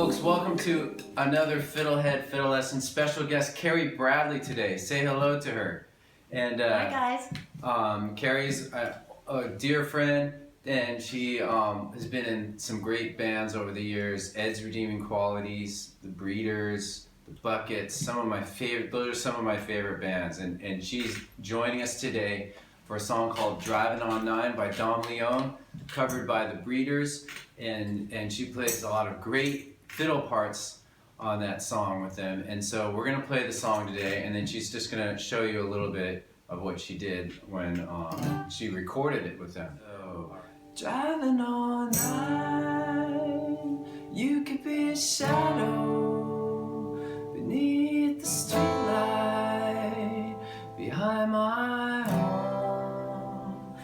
folks, welcome to another Fiddlehead Fiddle Lesson. Special guest Carrie Bradley today. Say hello to her. And hi guys. Carrie's a dear friend, and she has been in some great bands over the years. Ed's Redeeming Qualities, The Breeders, The Buckets. Some of my favorite. Those are some of my favorite bands, and she's joining us today for a song called Drivin on 9 by Dom Leone, covered by The Breeders, and she plays a lot of great fiddle parts on that song with them. And so we're going to play the song today, and then she's just going to show you a little bit of what she did when she recorded it with them. So, driving on 9, you could be a shadow beneath the streetlight behind my home.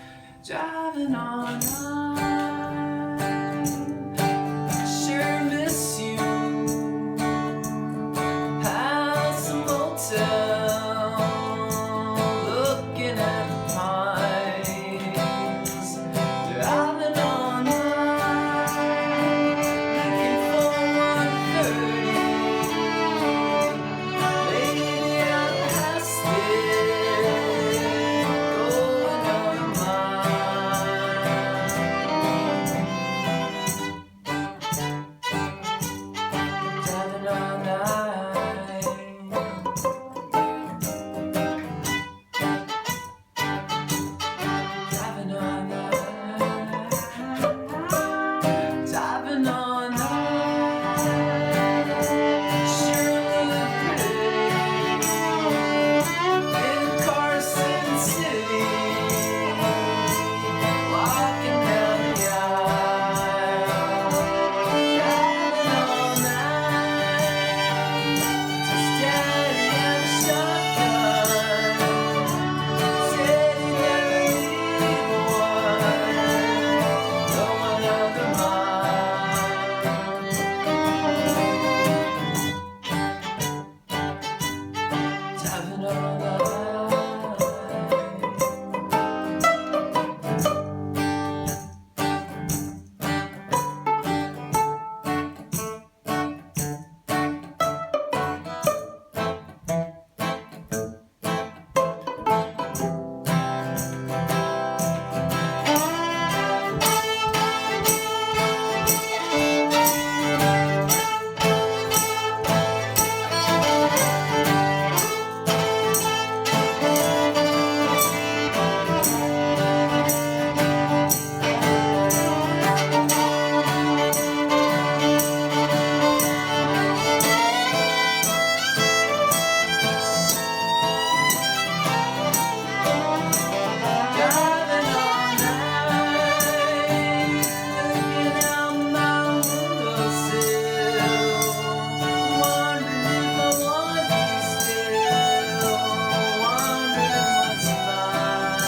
Driving on 9, sure miss you. House and motel, looking at the pines. Driving on 9, looking for 130. Lady, I'm past it, going on a mile. Driving on 9. Driving on 9. Driving on 9. Sure look pretty in Carson City, walking down the aisle. Driving on 9, just daddy and a shotgun. Said he never needed one, going under mine. Driving on 9. Driving on 9, looking out my windowsill, wondering if I want you still, wondering what's mine.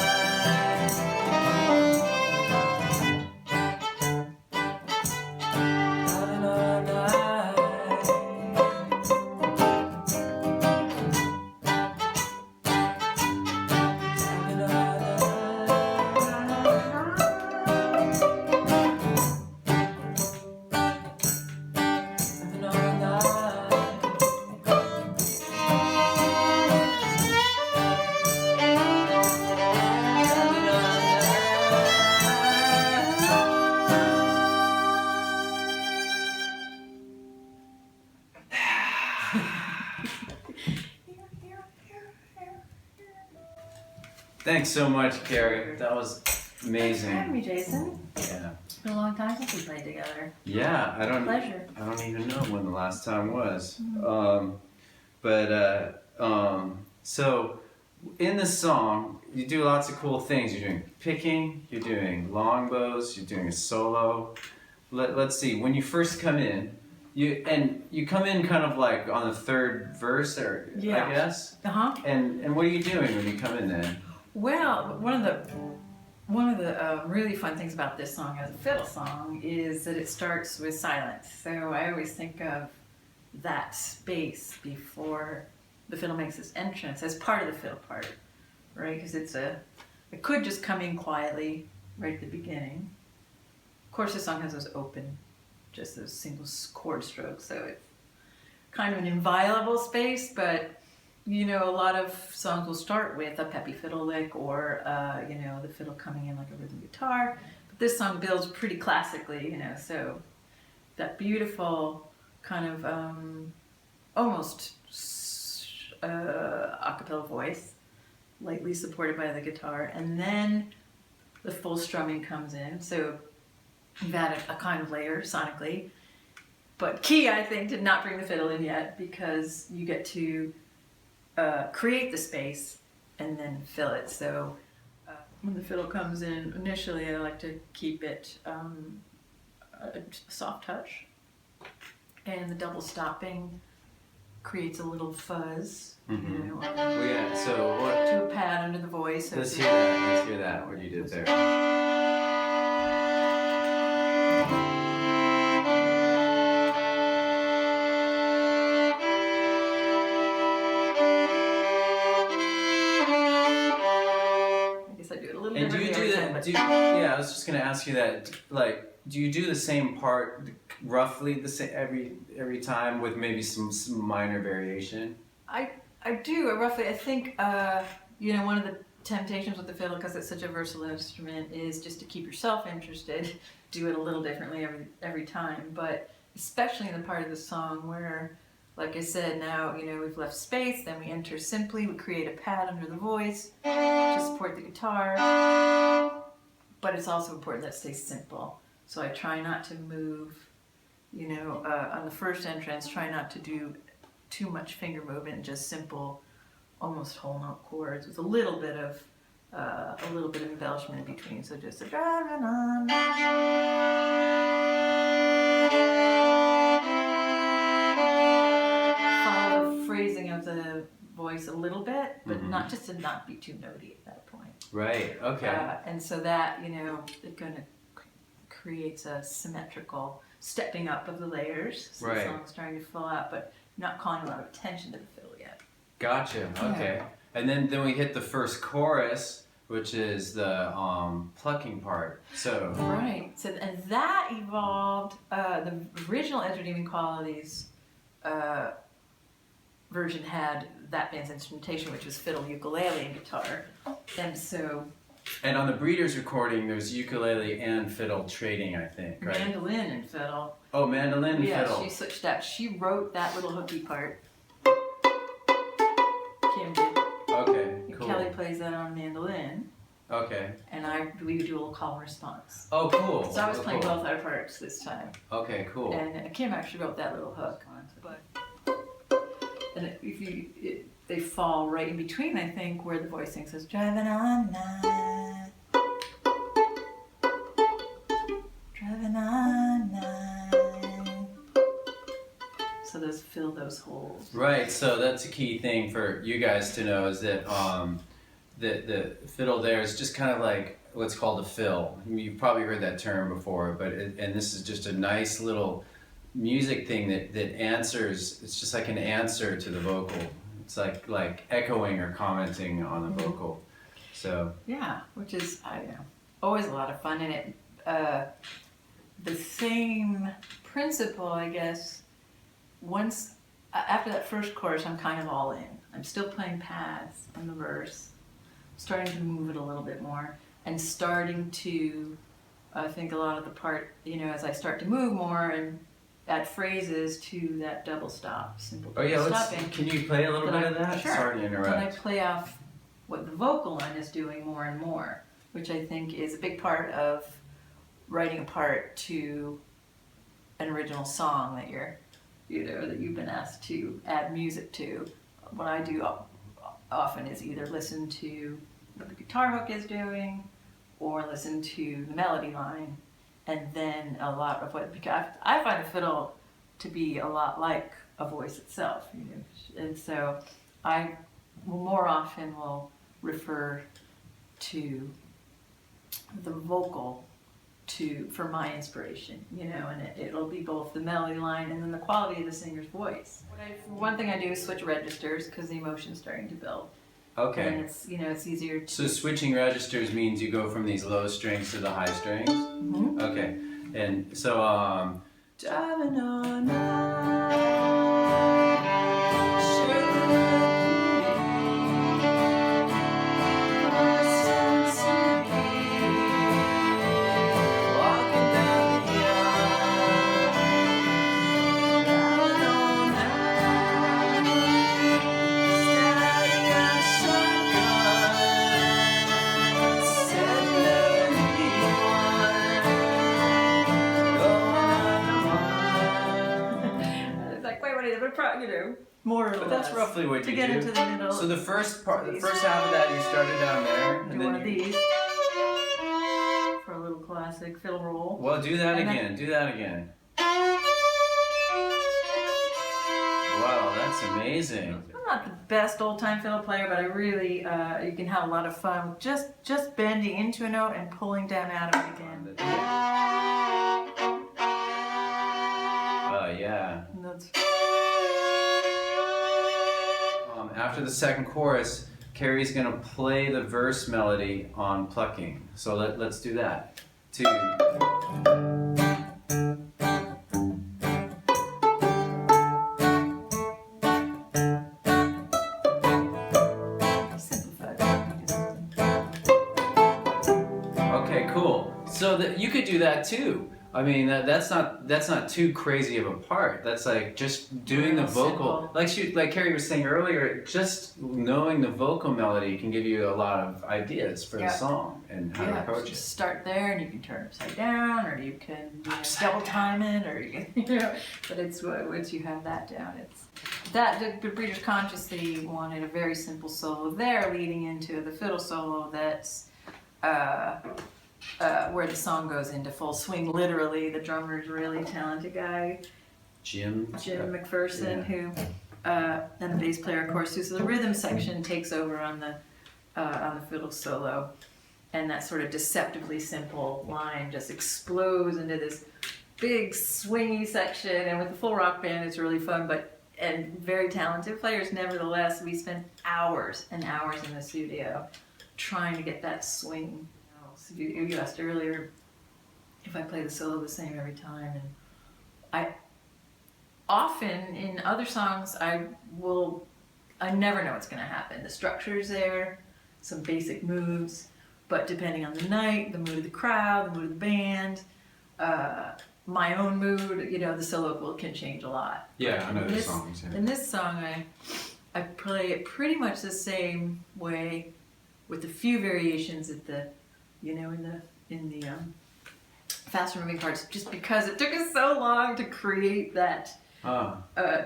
Driving on 9. Driving on 9. Driving on 9. Thanks so much, Carrie. That was Thanks for having amazing. me, Jason. Yeah. It's been a long time since we played together. Yeah, I don't Pleasure. even know when the last time was. So in the song, you do lots of cool things. You're doing picking, you're doing longbows, you're doing a solo. Let's see, when you first come in, you come in kind of like on the third verse, or Yeah. I guess. Uh-huh. And what are you doing when you come in then? Well, one of the really fun things about this song as a fiddle song is that it starts with silence. So I always think of that space before the fiddle makes its entrance as part of the fiddle part, right? Because it could just come in quietly right at the beginning. Of course, the song has those open just those single chord strokes. So it's kind of an inviolable space, but you know, a lot of songs will start with a peppy fiddle lick or, you know, the fiddle coming in like a rhythm guitar. But this song builds pretty classically, you know, so that beautiful kind of almost a cappella voice, lightly supported by the guitar, and then the full strumming comes in. So you've added a kind of layer sonically. But key, I think, did not bring the fiddle in yet because you get to create the space and then fill it. So when the fiddle comes in, initially I like to keep it a soft touch, and the double stopping creates a little fuzz, you know, Well, yeah, so what? to a pad under the voice. Let's hear that. Let's hear that. What you did there. And do you do that? Yeah, I was just gonna ask you that. Like, do you do the same part roughly the same every time with maybe some minor variation? I do roughly. I think you know, one of the temptations with the fiddle, because it's such a versatile instrument, is just to keep yourself interested. Do it a little differently every time, but especially in the part of the song where, like I said, now you know we've left space. Then we enter simply. We create a pad under the voice to support the guitar, but it's also important that it stays simple. So I try not to move, you know, on the first entrance, try not to do too much finger movement, just simple, almost whole note chords with a little bit of embellishment in between. So just a driving on. Follow the phrasing of the voice a little bit, but not just to not be too notey at that point. Right. Okay. And so that, you know, it kind of creates a symmetrical stepping up of the layers. So the song's starting to fill out, but not calling a lot of attention to the fiddle yet. Gotcha. Okay. Yeah. And then we hit the first chorus, which is the plucking part. So right. So and that evolved. The original Edge Redeeming Qualities version had that band's instrumentation, which was fiddle, ukulele, and guitar. And so. And on the Breeders recording, there's ukulele and fiddle trading, I think, right? Mandolin and fiddle. Oh, mandolin and fiddle. Yeah, she switched that. She wrote that little hooky part. Kim did. Okay, cool. Kelly plays that on mandolin. Okay. And we do a little call and response. Oh, cool. So I was playing both our parts this time. Okay, cool. And Kim actually wrote that little hook on it. But they fall right in between, I think, where the voice sings says, driving on night, driving on night. So those fill those holes. Right, so that's a key thing for you guys to know is that the fiddle there is just kind of like what's called a fill. You've probably heard that term before, but and this is just a nice little music thing that answers. It's just like an answer to the vocal. It's like echoing or commenting on the vocal. So yeah, which is always a lot of fun, and it the same principle, I guess. Once after that first chorus, I'm kind of all in. I'm still playing pads on the verse, starting to move it a little bit more, and starting to I think a lot of the part, you know, as I start to move more and add phrases to that double stop, simple stopping. Can you play a little bit of that? Sure. Sorry to interrupt. Then I play off what the vocal line is doing more and more, which I think is a big part of writing a part to an original song that that you've been asked to add music to. What I do often is either listen to what the guitar hook is doing, or listen to the melody line. And then a lot of because I find a fiddle to be a lot like a voice itself, you know, and so I more often will refer to the vocal for my inspiration, you know, and it'll be both the melody line and then the quality of the singer's voice. One thing I do is switch registers because the emotion's starting to build. Okay. And it's easier to... So switching registers means you go from these low strings to the high strings? Mm-hmm. Okay. And so Driving all night. More or But less. that's roughly what to you get do. into the middle. So the first part, the first half of that, you started down there, Do and one then of you. these for a little classic fiddle roll. Well, do that And then- again. Do that again. Wow, that's amazing. I'm not the best old-time fiddle player, but I really, you can have a lot of fun with just bending into a note and pulling down out of it again. Yeah. And that's After the second chorus, Carrie's gonna play the verse melody on plucking. So let's do that. 2. simplified. Okay, cool. So that you could do that too. I mean, that's not too crazy of a part. That's like just doing the vocal, Simple. like Carrie was saying earlier. Just knowing the vocal melody can give you a lot of ideas for the song and how to approach it. Just start there, and you can turn it upside down, or you can double time it, or you can, But it's once you have that down, it's that the Breeders consciously wanted a very simple solo there, leading into the fiddle solo. That's. Where the song goes into full swing, literally. The drummer's a really talented guy, Jim McPherson, who, and the bass player, of course, too. So the rhythm section takes over on the fiddle solo, and that sort of deceptively simple line just explodes into this big swingy section. And with the full rock band, it's really fun, and very talented players. Nevertheless, we spent hours and hours in the studio trying to get that swing. You asked earlier if I play the solo the same every time, and I often in other songs I never know what's going to happen. The structure's there, some basic moves, but depending on the night, the mood of the crowd, the mood of the band, my own mood, the solo can change a lot. Yeah, I know those songs. Yeah. In this song, I play it pretty much the same way, with a few variations at the. In the faster moving parts, just because it took us so long to create that,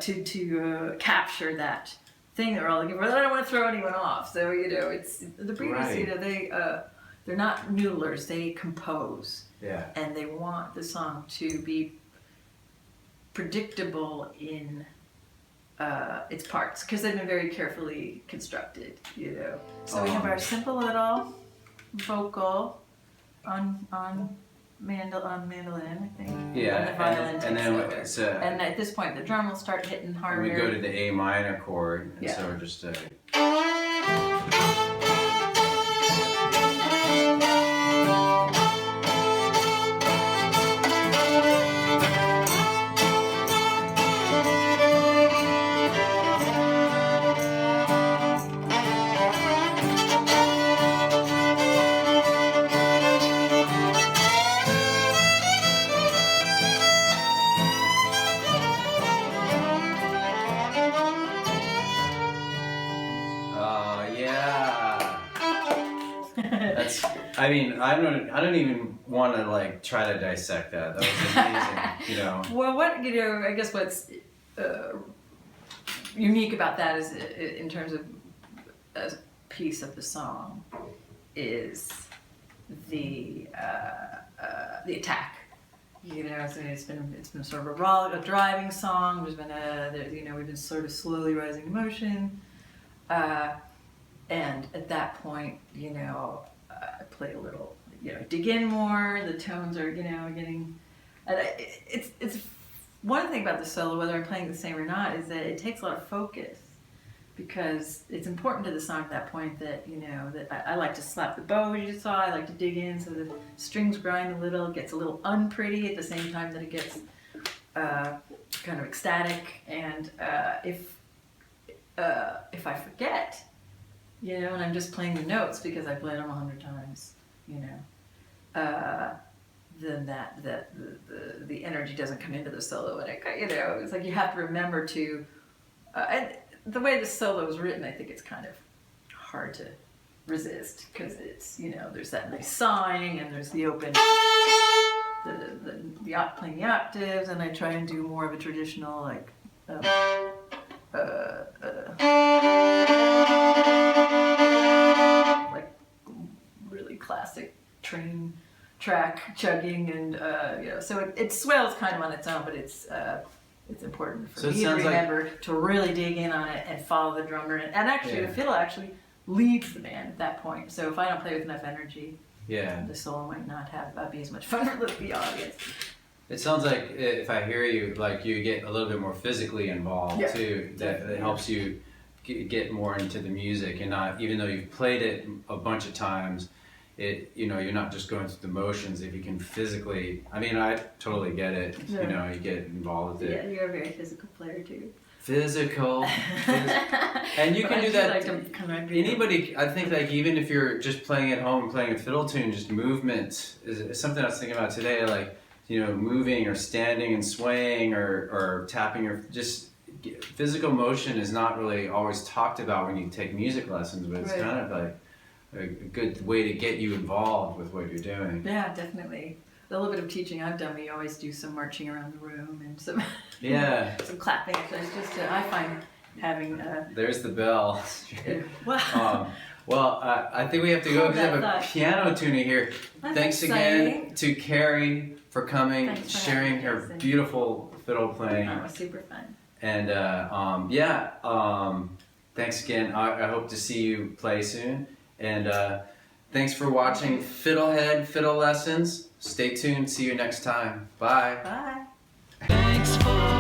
to capture that thing that we're all looking for. I don't want to throw anyone off, so it's the Breeders. Right. They're not noodlers. They compose. Yeah. And they want the song to be predictable in its parts, because they've been very carefully constructed. So we have our simple little vocal on mandolin, I think. Yeah, and the violin and then and at this point the drum will start hitting harder. We go to the A minor chord, and so we're just. I mean, I don't even want to try to dissect that. That was amazing, Well, I guess what's unique about that is, in terms of a piece of the song, is the attack. So it's been sort of a driving song. There's been we've been sort of slowly rising to motion, and at that point, I play a little, dig in more. The tones are, getting. It's one thing about the solo, whether I'm playing the same or not, is that it takes a lot of focus, because it's important to the song at that point that that I like to slap the bow, as you saw. I like to dig in so the strings grind a little, gets a little unpretty at the same time that it gets kind of ecstatic, and if I forget, you know, and I'm just playing the notes because I played them 100 times, you know, then the energy doesn't come into the solo, and you know, it's like you have to remember to, and the way the solo is written, I think it's kind of hard to resist because it's, you know, there's that nice sawing and there's the open, playing the octaves, and I try and do more of a traditional like like really classic train track chugging, and you know, so it swells kind of on its own, but it's important for me to remember to really dig in on it and follow the drummer, and actually the fiddle actually leads the band at that point. So if I don't play with enough energy, the solo might not be as much fun for the audience. It sounds like, if I hear you, like you get a little bit more physically involved too. That helps you get more into the music, and not, even though you've played it a bunch of times, you know, you're not just going through the motions. If you can physically, I mean, I totally get it. You know, you get involved with it. Yeah, you're a very physical player too. Physical. And you can do that. Anybody, I think, like, even if you're just playing at home, playing a fiddle tune, just movement is something I was thinking about today. Like, you know, moving or standing and swaying or tapping, or just physical motion is not really always talked about when you take music lessons, but it's kind of like a good way to get you involved with what you're doing. Yeah, definitely. The little bit of teaching I've done, we always do some marching around the room and some some clapping. Just I find having there's the bell. Wow. Well, I think we have to go because I have a piano tuner here. Thanks again to Carrie for coming, sharing her beautiful fiddle playing. That was super fun. And thanks again. I hope to see you play soon. And thanks for watching Fiddlehead Fiddle Lessons. Stay tuned. See you next time. Bye. Bye. Thanks for